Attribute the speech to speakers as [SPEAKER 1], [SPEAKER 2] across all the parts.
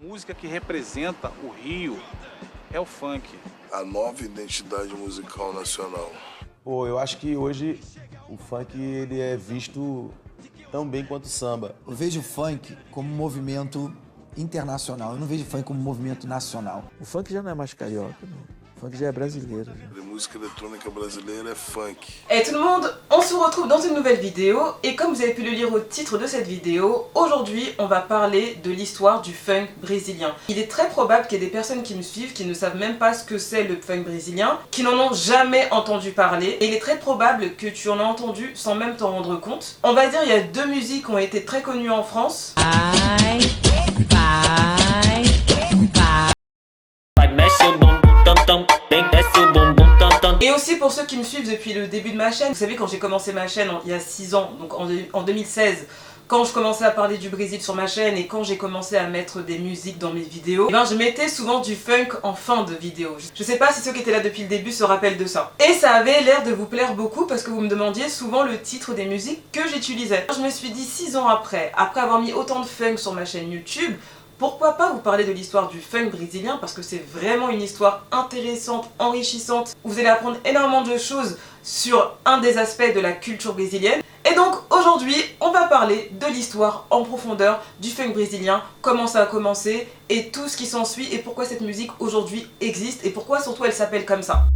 [SPEAKER 1] música que representa o Rio é o funk.
[SPEAKER 2] A nova identidade musical nacional.
[SPEAKER 3] Pô, eu acho que hoje o funk ele é visto tão bem quanto o samba.
[SPEAKER 4] Eu vejo o funk como um movimento internacional, eu não vejo o funk como um movimento nacional.
[SPEAKER 5] O funk já não é mais carioca, não. O funk já é brasileiro. Já.
[SPEAKER 2] A música électronique brasileira est funk.
[SPEAKER 6] Et tout le monde, on se retrouve dans une nouvelle vidéo et comme vous avez pu le lire au titre de cette vidéo, aujourd'hui on va parler de l'histoire du funk brésilien. Il est très probable qu'il y ait des personnes qui me suivent qui ne savent même pas ce que c'est le funk brésilien, qui n'en ont jamais entendu parler et il est très probable que tu en as entendu sans même t'en rendre compte. On va dire il y a deux musiques qui ont été très connues en France. Et aussi pour ceux qui me suivent depuis le début de ma chaîne, vous savez quand j'ai commencé ma chaîne il y a 6 ans, donc en 2016, quand je commençais à parler du Brésil sur ma chaîne et quand j'ai commencé à mettre des musiques dans mes vidéos, je mettais souvent du funk en fin de vidéo. Je sais pas si ceux qui étaient là depuis le début se rappellent de ça. Et ça avait l'air de vous plaire beaucoup parce que vous me demandiez souvent le titre des musiques que j'utilisais. Je me suis dit 6 ans après avoir mis autant de funk sur ma chaîne YouTube, pourquoi pas vous parler de l'histoire du funk brésilien parce que c'est vraiment une histoire intéressante, enrichissante. Vous allez apprendre énormément de choses sur un des aspects de la culture brésilienne. Et donc aujourd'hui, on va parler de l'histoire en profondeur du funk brésilien, comment ça a commencé et tout ce qui s'ensuit et pourquoi cette musique aujourd'hui existe et pourquoi surtout elle s'appelle comme ça.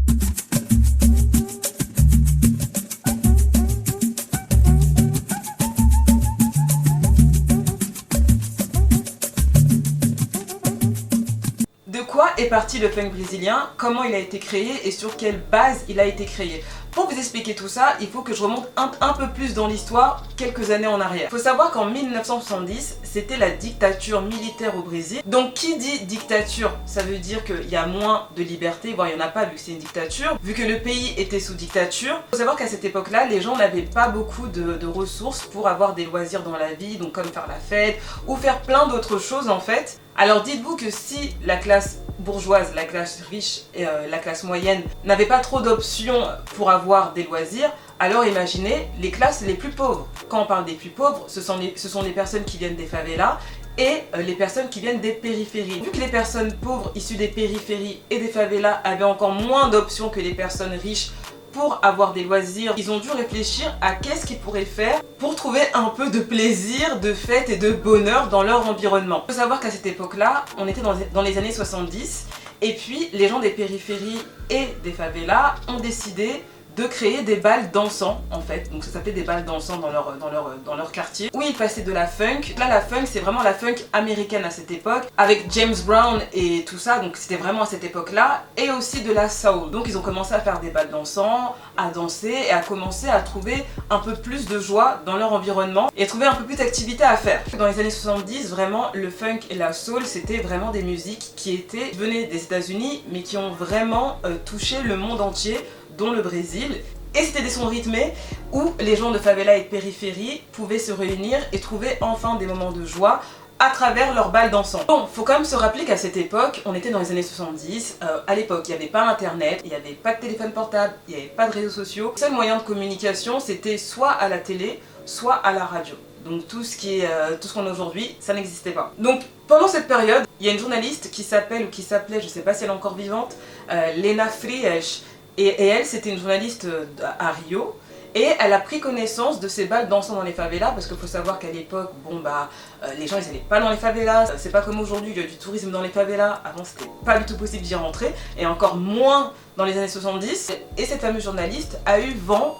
[SPEAKER 6] De quoi est parti le funk brésilien, comment il a été créé et sur quelle base il a été créé. Pour vous expliquer tout ça, il faut que je remonte un peu plus dans l'histoire, quelques années en arrière. Il faut savoir qu'en 1970, c'était la dictature militaire au Brésil. Donc qui dit dictature, ça veut dire qu'il y a moins de liberté, voire il n'y en a pas vu que c'est une dictature, vu que le pays était sous dictature. Il faut savoir qu'à cette époque-là, les gens n'avaient pas beaucoup de ressources pour avoir des loisirs dans la vie, donc comme faire la fête, ou faire plein d'autres choses en fait. Alors dites-vous que si la classe bourgeoise, la classe riche et la classe moyenne n'avaient pas trop d'options pour avoir des loisirs, alors imaginez les classes les plus pauvres. Quand on parle des plus pauvres, ce sont les personnes qui viennent des favelas et les personnes qui viennent des périphéries. Vu que les personnes pauvres issues des périphéries et des favelas avaient encore moins d'options que les personnes riches pour avoir des loisirs, ils ont dû réfléchir à qu'est-ce qu'ils pourraient faire pour trouver un peu de plaisir, de fête et de bonheur dans leur environnement. Il faut savoir qu'à cette époque-là, on était dans les années 70 et puis les gens des périphéries et des favelas ont décidé de créer des balles dansants en fait, donc ça s'appelait des balles dansants dans leur quartier où ils passaient de la funk. Là la funk c'est vraiment la funk américaine à cette époque avec James Brown et tout ça, donc c'était vraiment à cette époque là, et aussi de la soul. Donc ils ont commencé à faire des balles dansants, à danser et à commencer à trouver un peu plus de joie dans leur environnement et trouver un peu plus d'activités à faire. Dans les années 70 vraiment le funk et la soul c'était vraiment des musiques qui venaient des États-Unis mais qui ont vraiment touché le monde entier dont le Brésil, et c'était des sons rythmés où les gens de favela et de périphérie pouvaient se réunir et trouver enfin des moments de joie à travers leurs balles dansant. Bon, faut quand même se rappeler qu'à cette époque, on était dans les années 70, à l'époque il n'y avait pas internet, il n'y avait pas de téléphone portable, il n'y avait pas de réseaux sociaux. Le seul moyen de communication c'était soit à la télé, soit à la radio. Donc tout ce qu'on a aujourd'hui, ça n'existait pas. Donc pendant cette période, il y a une journaliste qui s'appelait, je sais pas si elle est encore vivante, Lena Frias. Et elle, c'était une journaliste à Rio, et elle a pris connaissance de ces balles dansant dans les favelas, parce qu'il faut savoir qu'à l'époque, les gens ils n'allaient pas dans les favelas, c'est pas comme aujourd'hui, il y a du tourisme dans les favelas, avant c'était pas du tout possible d'y rentrer, et encore moins dans les années 70. Et cette fameuse journaliste a eu vent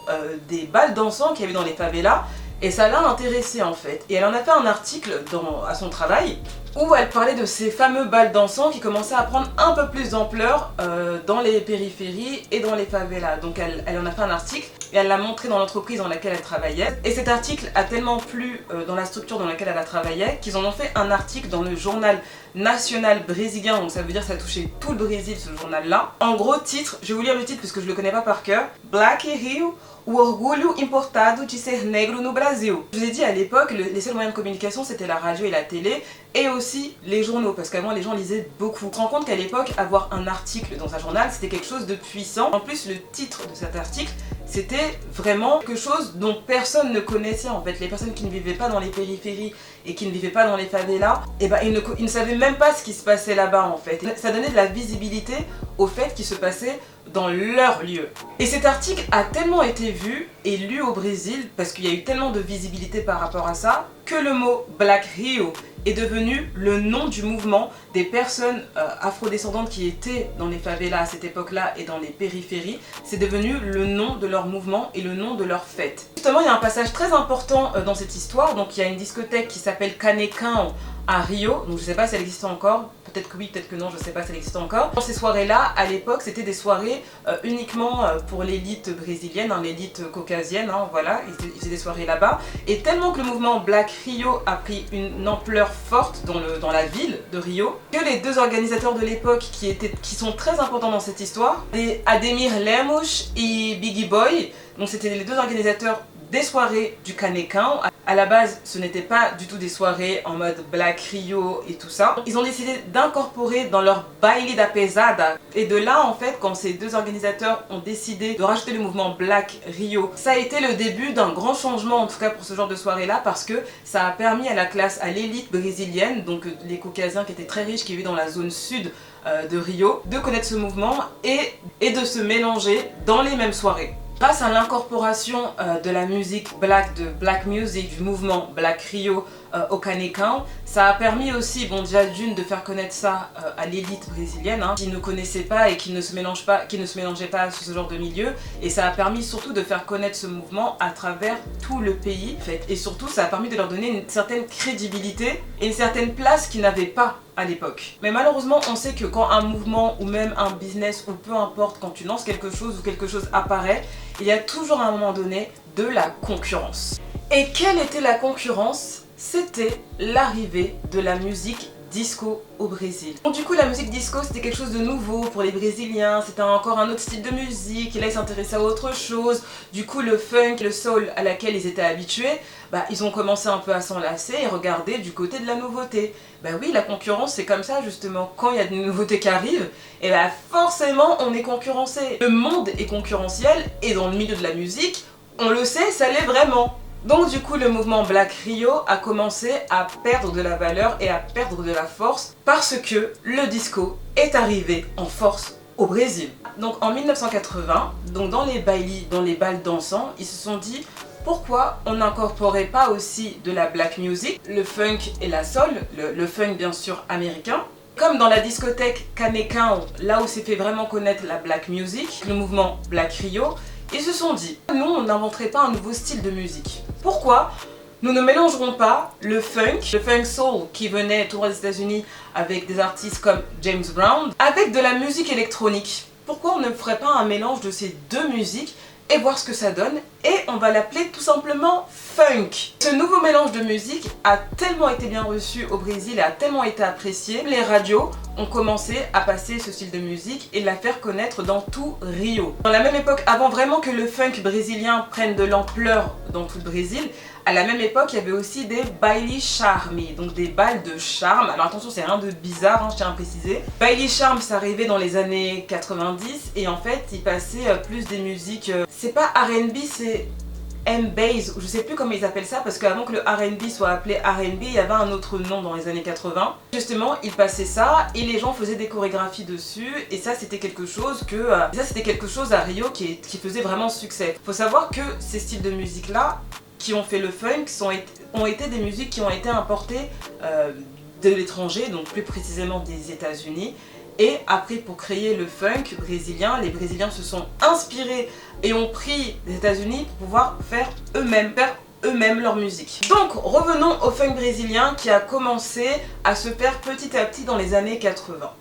[SPEAKER 6] des balles dansant qu'il y avait dans les favelas, et ça l'a intéressée en fait. Et elle en a fait un article à son travail, où elle parlait de ces fameux bals dansants qui commençaient à prendre un peu plus d'ampleur dans les périphéries et dans les favelas. Donc elle en a fait un article et elle l'a montré dans l'entreprise dans laquelle elle travaillait. Et cet article a tellement plu dans la structure dans laquelle elle travaillait qu'ils en ont fait un article dans le journal national brésilien. Donc ça veut dire que ça touchait tout le Brésil ce journal-là. En gros titre, je vais vous lire le titre parce que je le connais pas par cœur. Black Rio, o orgulho importado de ser negro no Brasil. Je vous ai dit à l'époque, les seuls moyens de communication c'était la radio et la télé et aussi les journaux parce qu'avant les gens lisaient beaucoup. On se rend compte qu'à l'époque avoir un article dans un journal c'était quelque chose de puissant. En plus le titre de cet article c'était vraiment quelque chose dont personne ne connaissait en fait. Les personnes qui ne vivaient pas dans les périphéries et qui ne vivaient pas dans les favelas, eh ben, ils ne savaient même pas ce qui se passait là-bas en fait. Ça donnait de la visibilité au fait qui se passait dans leur lieu. Et cet article a tellement été vu et lu au Brésil, parce qu'il y a eu tellement de visibilité par rapport à ça, que le mot Black Rio est devenu le nom du mouvement des personnes afrodescendantes qui étaient dans les favelas à cette époque-là et dans les périphéries. C'est devenu le nom de leur mouvement et le nom de leur fête. Justement, il y a un passage très important dans cette histoire. Donc il y a une discothèque qui s'appelle Canecão à Rio, donc je sais pas si elle existe encore, peut-être que oui, peut-être que non, je sais pas si elle existe encore. Dans ces soirées-là, à l'époque, c'était des soirées uniquement pour l'élite brésilienne, hein, l'élite caucasienne, hein, voilà, ils faisaient des soirées là-bas. Et tellement que le mouvement Black Rio a pris une ampleur forte dans la ville de Rio, que les deux organisateurs de l'époque qui sont très importants dans cette histoire, Ademir Lemos et Biggie Boy, donc c'était les deux organisateurs des soirées du Canecão. À la base, ce n'était pas du tout des soirées en mode Black Rio et tout ça. Ils ont décidé d'incorporer dans leur baile da pesada. Et de là, en fait, quand ces deux organisateurs ont décidé de rajouter le mouvement Black Rio, ça a été le début d'un grand changement, en tout cas pour ce genre de soirée-là, parce que ça a permis à la classe, à l'élite brésilienne, donc les Caucasiens qui étaient très riches, qui vivaient dans la zone sud de Rio, de connaître ce mouvement et de se mélanger dans les mêmes soirées. Grâce à l'incorporation de la musique black, de black music, du mouvement Black Rio au Canecão, ça a permis aussi, bon déjà d'une, de faire connaître ça à l'élite brésilienne, hein, qui ne connaissait pas et qui ne se mélangeait pas à ce genre de milieu, et ça a permis surtout de faire connaître ce mouvement à travers tout le pays, en fait. Et surtout ça a permis de leur donner une certaine crédibilité et une certaine place qu'ils n'avaient pas à l'époque. Mais malheureusement, on sait que quand un mouvement ou même un business ou peu importe, quand tu lances quelque chose ou quelque chose apparaît, il y a toujours à un moment donné de la concurrence. Et quelle était la concurrence? C'était l'arrivée de la musique disco au Brésil. Donc du coup la musique disco c'était quelque chose de nouveau pour les Brésiliens, c'était encore un autre style de musique, et là ils s'intéressaient à autre chose. Du coup le funk, le soul à laquelle ils étaient habitués, bah, ils ont commencé un peu à s'enlacer et regarder du côté de la nouveauté. Bah oui, la concurrence c'est comme ça justement, quand il y a des nouveautés qui arrivent, et bah forcément on est concurrencé. Le monde est concurrentiel et dans le milieu de la musique, on le sait, ça l'est vraiment. Donc du coup le mouvement Black Rio a commencé à perdre de la valeur et à perdre de la force parce que le disco est arrivé en force au Brésil. Donc en 1980, donc dans les bals dansants, ils se sont dit pourquoi on n'incorporait pas aussi de la black music, le funk et la soul, le funk bien sûr américain. Comme dans la discothèque Canecão, là où s'est fait vraiment connaître la black music, le mouvement Black Rio, ils se sont dit, nous on n'inventerait pas un nouveau style de musique. Pourquoi nous ne mélangerons pas le funk soul qui venait tout droit des États-Unis avec des artistes comme James Brown, avec de la musique électronique? Pourquoi on ne ferait pas un mélange de ces deux musiques et voir ce que ça donne, et on va l'appeler tout simplement funk. Ce nouveau mélange de musique a tellement été bien reçu au Brésil et a tellement été apprécié, les radios ont commencé à passer ce style de musique et la faire connaître dans tout Rio. Dans la même époque, avant vraiment que le funk brésilien prenne de l'ampleur dans tout le Brésil, à la même époque, il y avait aussi des baile charme, donc des balles de charme. Alors attention, c'est rien de bizarre, hein, je tiens à préciser. Baile charme, ça arrivait dans les années 90 et en fait, il passait plus des musiques... c'est pas R&B, c'est M-Bass, je sais plus comment ils appellent ça, parce qu'avant que le R&B soit appelé R&B, il y avait un autre nom dans les années 80. Justement, ils passaient ça et les gens faisaient des chorégraphies dessus, et ça c'était quelque chose à Rio qui faisait vraiment succès. Faut savoir que ces styles de musique là qui ont fait le funk ont été des musiques qui ont été importées de l'étranger, donc plus précisément des États-Unis. Et après, pour créer le funk brésilien, les Brésiliens se sont inspirés et ont pris des États-Unis pour pouvoir faire eux-mêmes leur musique. Donc revenons au funk brésilien qui a commencé à se faire petit à petit dans les années 80.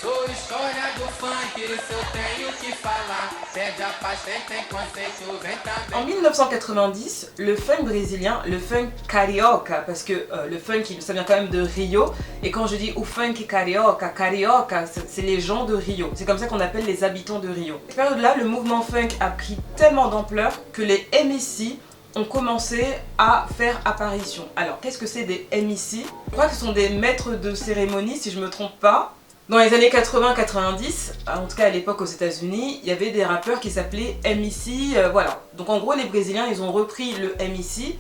[SPEAKER 7] Sou história do funk, isso eu tenho que falar. Pede a paz, tem conceito, vem também.
[SPEAKER 6] En 1990, le funk brésilien, le funk carioca, parce que le funk, ça vient quand même de Rio, et quand je dis o funk carioca, carioca, c'est les gens de Rio. C'est comme ça qu'on appelle les habitants de Rio. À cette période-là, le mouvement funk a pris tellement d'ampleur que les MEC ont commencé à faire apparition. Alors, qu'est-ce que c'est des MEC? Je crois que ce sont des maîtres de cérémonie, si je me trompe pas. Dans les années 80-90, en tout cas à l'époque aux États-Unis, il y avait des rappeurs qui s'appelaient MEC, voilà. Donc en gros, les Brésiliens, ils ont repris le MEC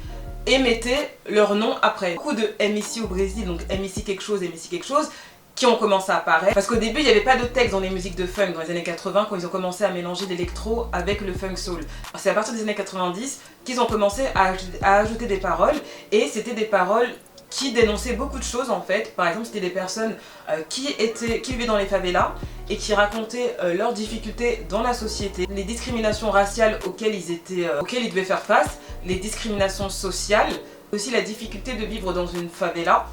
[SPEAKER 6] et mettaient leur nom après. Beaucoup de MEC au Brésil, donc MEC quelque chose, qui ont commencé à apparaître. Parce qu'au début, il n'y avait pas de texte dans les musiques de funk dans les années 80 quand ils ont commencé à mélanger l'électro avec le funk soul. C'est à partir des années 90 qu'ils ont commencé à ajouter des paroles, et c'était des paroles qui dénonçaient beaucoup de choses en fait. Par exemple, c'était des personnes qui vivaient dans les favelas et qui racontaient leurs difficultés dans la société, les discriminations raciales auxquelles ils devaient faire face, les discriminations sociales, aussi la difficulté de vivre dans une favela.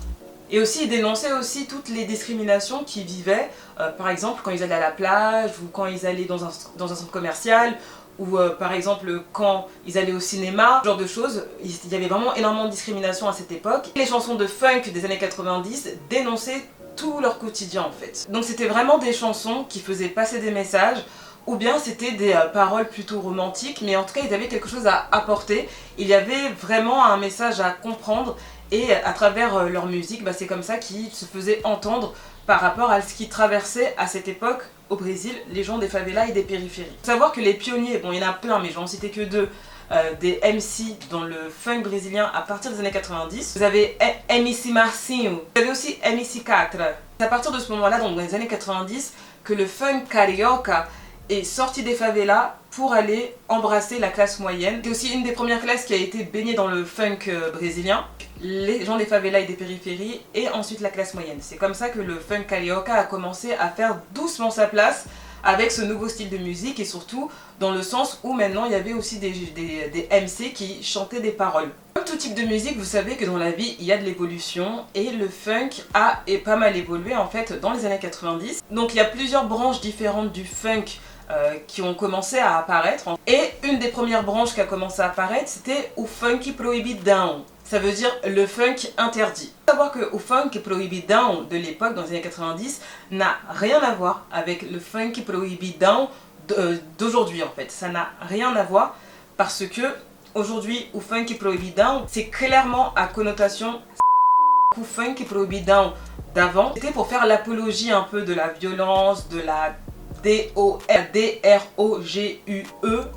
[SPEAKER 6] Et aussi, ils dénonçaient aussi toutes les discriminations qu'ils vivaient, par exemple quand ils allaient à la plage ou quand ils allaient dans un centre commercial, ou par exemple quand ils allaient au cinéma, ce genre de choses. Il y avait vraiment énormément de discrimination à cette époque. Les chansons de funk des années 90 dénonçaient tout leur quotidien en fait. Donc c'était vraiment des chansons qui faisaient passer des messages, ou bien c'était des paroles plutôt romantiques, mais en tout cas ils avaient quelque chose à apporter. Il y avait vraiment un message à comprendre, et à travers leur musique, c'est comme ça qu'ils se faisaient entendre par rapport à ce qui traversait à cette époque au Brésil, les gens des favelas et des périphéries. Il faut savoir que les pionniers, bon il y en a plein mais je vais en citer que deux, des MC dans le funk brésilien à partir des années 90. Vous avez MC Marcinho, vous avez aussi MC Catra. C'est à partir de ce moment-là, donc dans les années 90, que le funk carioca est sorti des favelas pour aller embrasser la classe moyenne. C'est aussi une des premières classes qui a été baignée dans le funk brésilien. Les gens des favelas et des périphéries, et ensuite la classe moyenne. C'est comme ça que le funk carioca a commencé à faire doucement sa place avec ce nouveau style de musique, et surtout dans le sens où maintenant il y avait aussi des MC qui chantaient des paroles. Comme tout type de musique, vous savez que dans la vie il y a de l'évolution, et le funk a pas mal évolué en fait dans les années 90. Donc il y a plusieurs branches différentes du funk qui ont commencé à apparaître, et une des premières branches qui a commencé à apparaître, c'était o funk proibidão. Ça veut dire le funk interdit. Il faut savoir que o funk proibidão de l'époque, dans les années 90, n'a rien à voir avec le funk proibidão d'aujourd'hui en fait. Ça n'a rien à voir, parce que aujourd'hui, o funk proibidão, c'est clairement à connotation. O funk proibidão d'avant, c'était pour faire l'apologie un peu de la violence, de la D-O-R-O-G-U-E,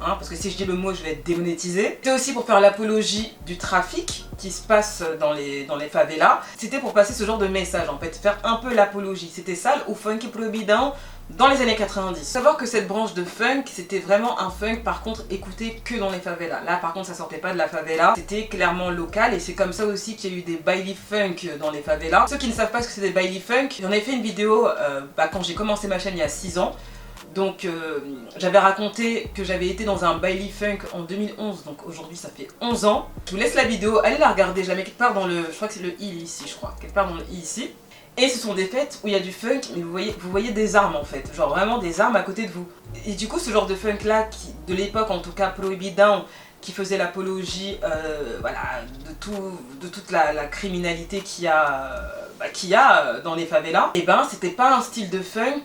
[SPEAKER 6] parce que si je dis le mot je vais être démonétisé. C'était aussi pour faire l'apologie du trafic qui se passe dans les favelas. C'était pour passer ce genre de message en fait, faire un peu l'apologie. C'était ça o funk proibidão dans les années 90. Il faut savoir que cette branche de funk, c'était vraiment un funk par contre écouté que dans les favelas. Là par contre ça sortait pas de la favela, c'était clairement local, et c'est comme ça aussi qu'il y a eu des baile funk dans les favelas. Ceux qui ne savent pas ce que c'est des baile funk, j'en ai fait une vidéo quand j'ai commencé ma chaîne il y a 6 ans. Donc j'avais raconté que j'avais été dans un baile funk en 2011, donc aujourd'hui ça fait 11 ans. Je vous laisse la vidéo, allez la regarder, je la mets quelque part dans le, je crois que c'est le i ici, je crois, quelque part dans le i ici. Et ce sont des fêtes où il y a du funk, mais vous voyez des armes en fait, genre vraiment des armes à côté de vous. Et du coup ce genre de funk là, de l'époque en tout cas, proibidão, qui faisait l'apologie voilà, de toute la criminalité qu'il y a dans les favelas, et ben c'était pas un style de funk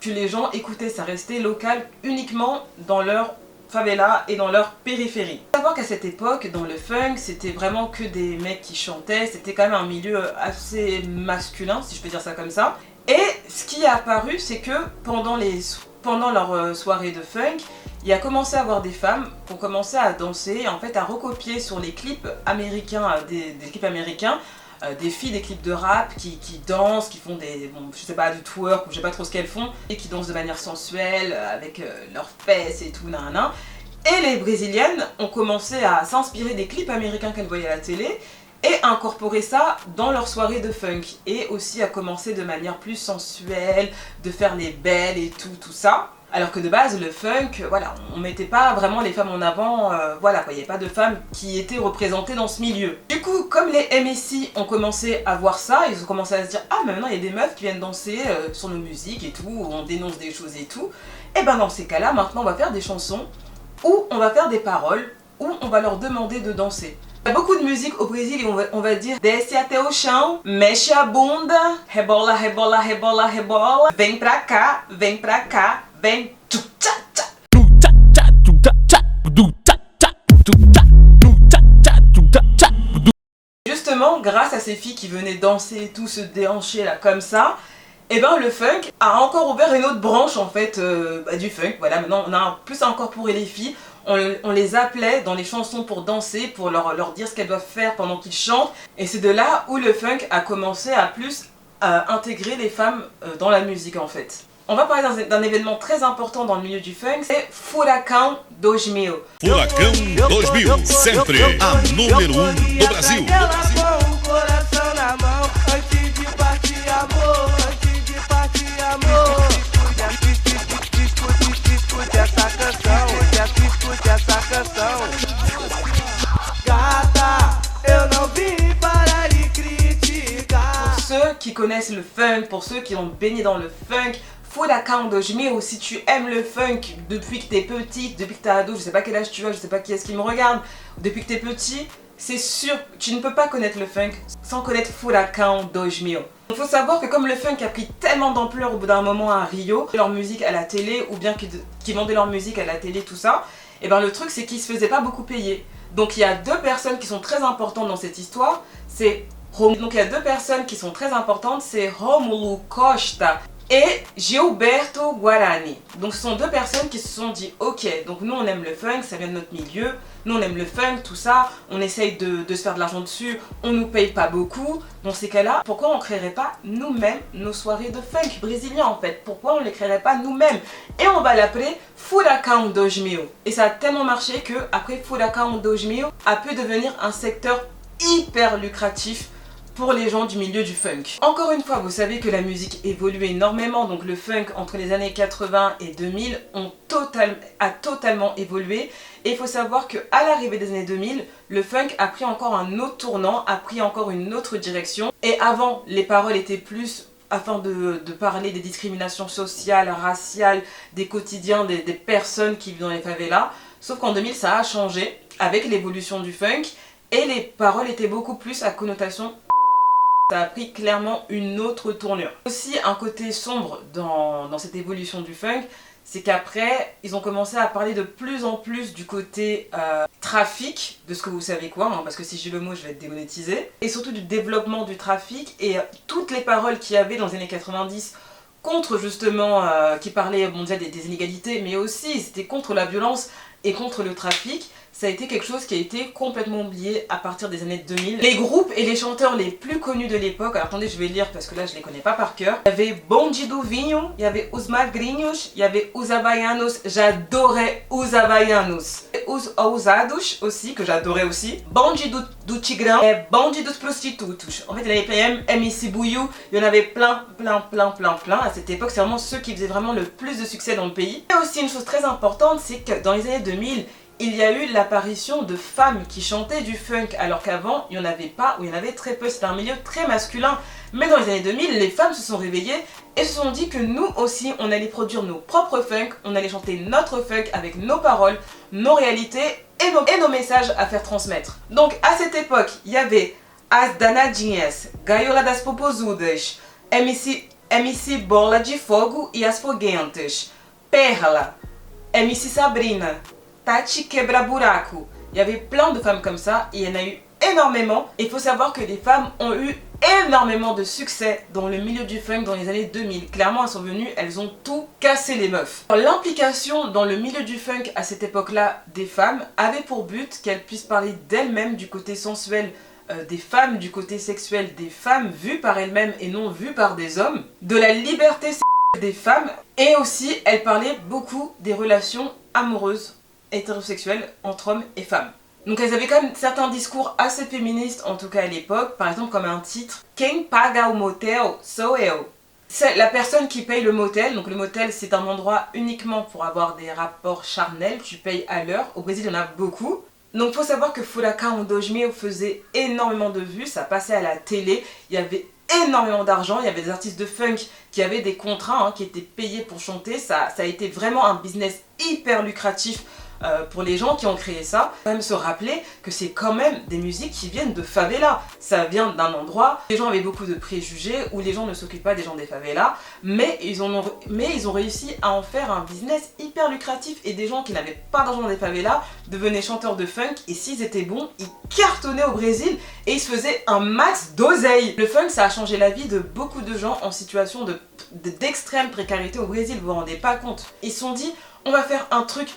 [SPEAKER 6] que les gens écoutaient, ça restait local uniquement dans leur favela et dans leur périphérie. Il faut savoir qu'à cette époque, dans le funk, c'était vraiment que des mecs qui chantaient, c'était quand même un milieu assez masculin, si je peux dire ça comme ça. Et ce qui est apparu, c'est que pendant leur soirée de funk, il a commencé à avoir des femmes qui ont commencé à danser, en fait à recopier sur les clips américains, des clips américains, des filles des clips de rap qui dansent, qui font des, bon, je sais pas, du twerk, ou je sais pas trop ce qu'elles font, et qui dansent de manière sensuelle, avec leurs fesses et tout, nanana. Et les brésiliennes ont commencé à s'inspirer des clips américains qu'elles voyaient à la télé, et à incorporer ça dans leur soirée de funk, et aussi à commencer de manière plus sensuelle, de faire les belles et tout ça. Alors que de base, le funk, voilà, on mettait pas vraiment les femmes en avant, voilà quoi, il n'y avait pas de femmes qui étaient représentées dans ce milieu. Du coup, comme les MSI ont commencé à voir ça, ils ont commencé à se dire « Ah, mais maintenant il y a des meufs qui viennent danser sur nos musiques et tout, où on dénonce des choses et tout. » Et ben dans ces cas-là, maintenant on va faire des chansons, où on va faire des paroles, où on va leur demander de danser. Il y a beaucoup de musique au Brésil et on va dire desce até o chão, mexe a bunda, rebola, rebola, rebola, rebola, vem pra cá, vem pra cá, vem tchu tcha tcha. Justement, grâce à ces filles qui venaient danser et tout, se déhancher là comme ça, et ben le funk a encore ouvert une autre branche en fait du funk. Voilà, maintenant on a plus incorporé les filles. On les appelait dans les chansons pour danser, pour leur dire ce qu'elles doivent faire pendant qu'ils chantent. Et c'est de là où le funk a commencé à plus intégrer les femmes dans la musique en fait. On va parler d'un événement très important dans le milieu du funk, c'est Furacão 2000.
[SPEAKER 8] Furacão 2000, sempre a número 1 do Brasil.
[SPEAKER 6] Pour ceux qui connaissent le funk, pour ceux qui ont baigné dans le funk, Furacão 2000, ou si tu aimes le funk depuis que t'es petite, depuis que t'es ado, je sais pas quel âge tu as, je sais pas qui est-ce qui me regarde, depuis que t'es petit, c'est sûr, tu ne peux pas connaître le funk sans connaître Furacão 2000. Il faut savoir que comme le funk a pris tellement d'ampleur au bout d'un moment à Rio, leur musique à la télé, ou bien qu'ils vendaient leur musique à la télé, tout ça, et ben le truc c'est qu'ils se faisaient pas beaucoup payer. Donc il y a deux personnes qui sont très importantes dans cette histoire, c'est Romulo Costa et Gilberto Guarani. Donc ce sont deux personnes qui se sont dit ok, donc nous on aime le funk, ça vient de notre milieu, nous on aime le funk, tout ça, on essaye de se faire de l'argent dessus, on nous paye pas beaucoup. Dans ces cas-là, pourquoi on créerait pas nous-mêmes nos soirées de funk brésilien en fait? Pourquoi on les créerait pas nous-mêmes? Et on va l'appeler Furacão 2000. Et ça a tellement marché que après Furacão 2000 a pu devenir un secteur hyper lucratif pour les gens du milieu du funk. Encore une fois, vous savez que la musique évolue énormément, donc le funk entre les années 80 et 2000 a totalement évolué. Et il faut savoir qu'à l'arrivée des années 2000, le funk a pris encore un autre tournant, a pris encore une autre direction. Et avant, les paroles étaient plus afin de parler des discriminations sociales, raciales, des quotidiens, des personnes qui vivent dans les favelas. Sauf qu'en 2000, ça a changé avec l'évolution du funk et les paroles étaient beaucoup plus à connotation. Ça a pris clairement une autre tournure. Aussi un côté sombre dans cette évolution du funk, c'est qu'après ils ont commencé à parler de plus en plus du côté trafic, de ce que vous savez quoi, hein, parce que si j'ai le mot je vais être démonétisée, et surtout du développement du trafic et toutes les paroles qu'il y avait dans les années 90 contre justement, qui parlaient bon, déjà des inégalités, mais aussi c'était contre la violence et contre le trafic. Ça a été quelque chose qui a été complètement oublié à partir des années 2000. Les groupes et les chanteurs les plus connus de l'époque, alors attendez je vais lire parce que là je les connais pas par cœur. Il y avait Bandido Vinho, il y avait Os Magrinhos, il y avait Os Havaianos, j'adorais Os Havaianos. Os Ousados aussi, que j'adorais aussi. Bandido do Tigrão et Bandidos Prostitutos. En fait il y avait plein, MC Bouillou, il y en avait plein. À cette époque c'est vraiment ceux qui faisaient vraiment le plus de succès dans le pays. Et aussi une chose très importante, c'est que dans les années 2000, il y a eu l'apparition de femmes qui chantaient du funk, alors qu'avant, il n'y en avait pas, ou il y en avait très peu. C'était un milieu très masculin. Mais dans les années 2000, les femmes se sont réveillées et se sont dit que nous aussi, on allait produire nos propres funk, on allait chanter notre funk avec nos paroles, nos réalités et nos messages à faire transmettre. Donc à cette époque, il y avait As Danadinhas, Gaiola das Popozudas, MC Bola de Fogo e As Foguentas, Perla, MC Sabrina, Tati Quebra-Buraco. Il y avait plein de femmes comme ça, et il y en a eu énormément. Et il faut savoir que les femmes ont eu énormément de succès dans le milieu du funk dans les années 2000. Clairement, elles sont venues, elles ont tout cassé les meufs. L'implication dans le milieu du funk à cette époque-là des femmes avait pour but qu'elles puissent parler d'elles-mêmes du côté sensuel des femmes, du côté sexuel des femmes vues par elles-mêmes et non vues par des hommes, de la liberté des femmes, et aussi elles parlaient beaucoup des relations amoureuses hétérosexuelles entre hommes et femmes. Donc elles avaient quand même certains discours assez féministes, en tout cas à l'époque, par exemple comme un titre Quem paga o motel sou eu. c'est la personne qui paye le motel. Donc le motel, c'est un endroit uniquement pour avoir des rapports charnels. Tu payes à l'heure. Au Brésil, il y en a beaucoup. Donc il faut savoir que Furacão 2000 faisait énormément de vues. Ça passait à la télé. Il y avait énormément d'argent. Il y avait des artistes de funk qui avaient des contrats qui étaient payés pour chanter. Ça a été vraiment un business hyper lucratif pour les gens qui ont créé ça. Il faut quand même se rappeler que c'est quand même des musiques qui viennent de favelas. Ça vient d'un endroit, les gens avaient beaucoup de préjugés, où les gens ne s'occupent pas des gens des favelas, mais ils ont réussi à en faire un business hyper lucratif, et des gens qui n'avaient pas d'argent dans des favelas devenaient chanteurs de funk, et s'ils étaient bons, ils cartonnaient au Brésil et ils se faisaient un max d'oseille. Le funk, ça a changé la vie de beaucoup de gens en situation d'extrême précarité au Brésil, vous vous rendez pas compte. Ils se sont dit, on va faire un truc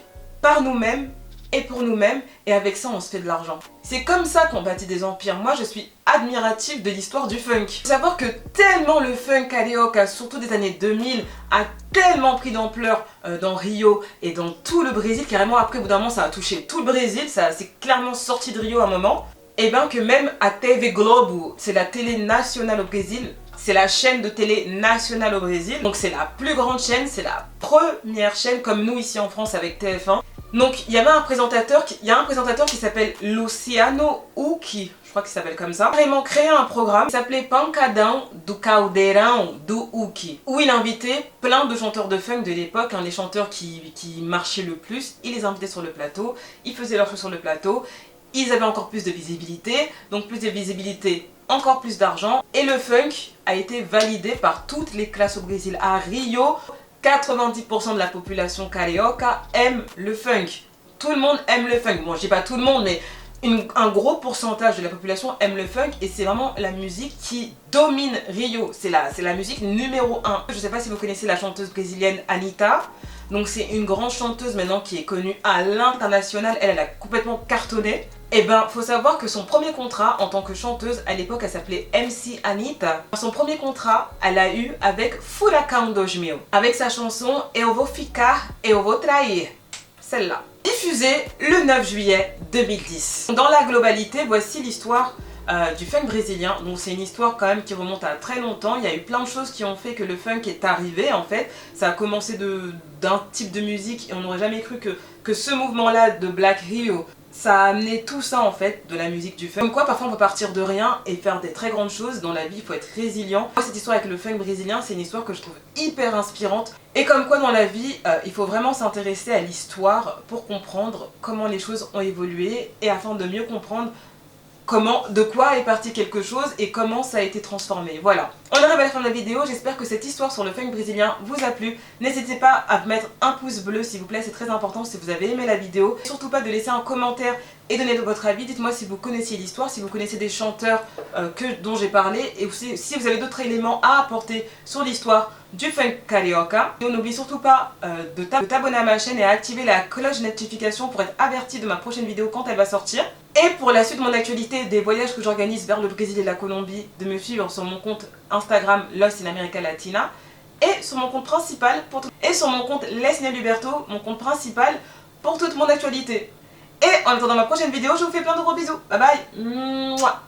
[SPEAKER 6] par nous-mêmes et pour nous-mêmes, et avec ça on se fait de l'argent. C'est comme ça qu'on bâtit des empires. Moi je suis admirative de l'histoire du funk. Il faut savoir que tellement le funk carioca, surtout des années 2000, a tellement pris d'ampleur dans Rio et dans tout le Brésil, carrément après au bout d'un moment ça a touché tout le Brésil, ça c'est clairement sorti de Rio à un moment, et bien que même à TV Globo, c'est la télé nationale au Brésil, c'est la chaîne de télé nationale au Brésil, donc c'est la plus grande chaîne, c'est la première chaîne comme nous ici en France avec TF1. Donc il y a un présentateur qui s'appelle Luciano Huck, je crois qu'il s'appelle comme ça. Il a vraiment créé un programme qui s'appelait Pancadão do Caldeirão do Huck, où il invitait plein de chanteurs de funk de l'époque, les chanteurs qui marchaient le plus. Il les invitait sur le plateau, ils faisaient leurs choses sur le plateau, ils avaient encore plus de visibilité, donc plus de visibilité, encore plus d'argent, et le funk a été validé par toutes les classes au Brésil. À Rio, 90% de la population carioca aime le funk. Tout le monde aime le funk. Bon, je dis pas tout le monde, mais un gros pourcentage de la population aime le funk, et c'est vraiment la musique qui domine Rio. C'est la musique numéro 1. Je sais pas si vous connaissez la chanteuse brésilienne Anitta. Donc c'est une grande chanteuse maintenant qui est connue à l'international. Elle a complètement cartonné. Et ben, faut savoir que son premier contrat en tant que chanteuse, à l'époque, elle s'appelait MC Anitta. Son premier contrat, elle a eu avec Furacão 2000, avec sa chanson Eu Vou Ficar, Eu Vou Trair. Celle-là. Diffusée le 9 juillet 2010. Dans la globalité, voici l'histoire du funk brésilien. Donc c'est une histoire quand même qui remonte à très longtemps. Il y a eu plein de choses qui ont fait que le funk est arrivé en fait. Ça a commencé d'un type de musique, et on n'aurait jamais cru que ce mouvement-là de Black Rio, ça a amené tout ça en fait, de la musique du funk. Comme quoi parfois on peut partir de rien et faire des très grandes choses dans la vie, il faut être résilient. Moi, cette histoire avec le funk brésilien, c'est une histoire que je trouve hyper inspirante. Et comme quoi dans la vie, il faut vraiment s'intéresser à l'histoire pour comprendre comment les choses ont évolué, et afin de mieux comprendre de quoi est parti quelque chose et comment ça a été transformé. Voilà. On arrive à la fin de la vidéo, j'espère que cette histoire sur le funk brésilien vous a plu. N'hésitez pas à mettre un pouce bleu s'il vous plaît, c'est très important si vous avez aimé la vidéo. Et surtout pas de laisser un commentaire et donner votre avis. Dites-moi si vous connaissiez l'histoire, si vous connaissez des chanteurs dont j'ai parlé, et aussi si vous avez d'autres éléments à apporter sur l'histoire du funk carioca. Et on n'oublie surtout pas de t'abonner à ma chaîne et à activer la cloche de notification pour être averti de ma prochaine vidéo quand elle va sortir. Et pour la suite de mon actualité, des voyages que j'organise vers le Brésil et la Colombie, de me suivre sur mon compte Instagram Lost in America Latina, et sur mon compte principal et sur mon compte Lesnia Luberto, mon compte principal pour toute mon actualité. Et en attendant ma prochaine vidéo, je vous fais plein de gros bisous. Bye bye. Mouah.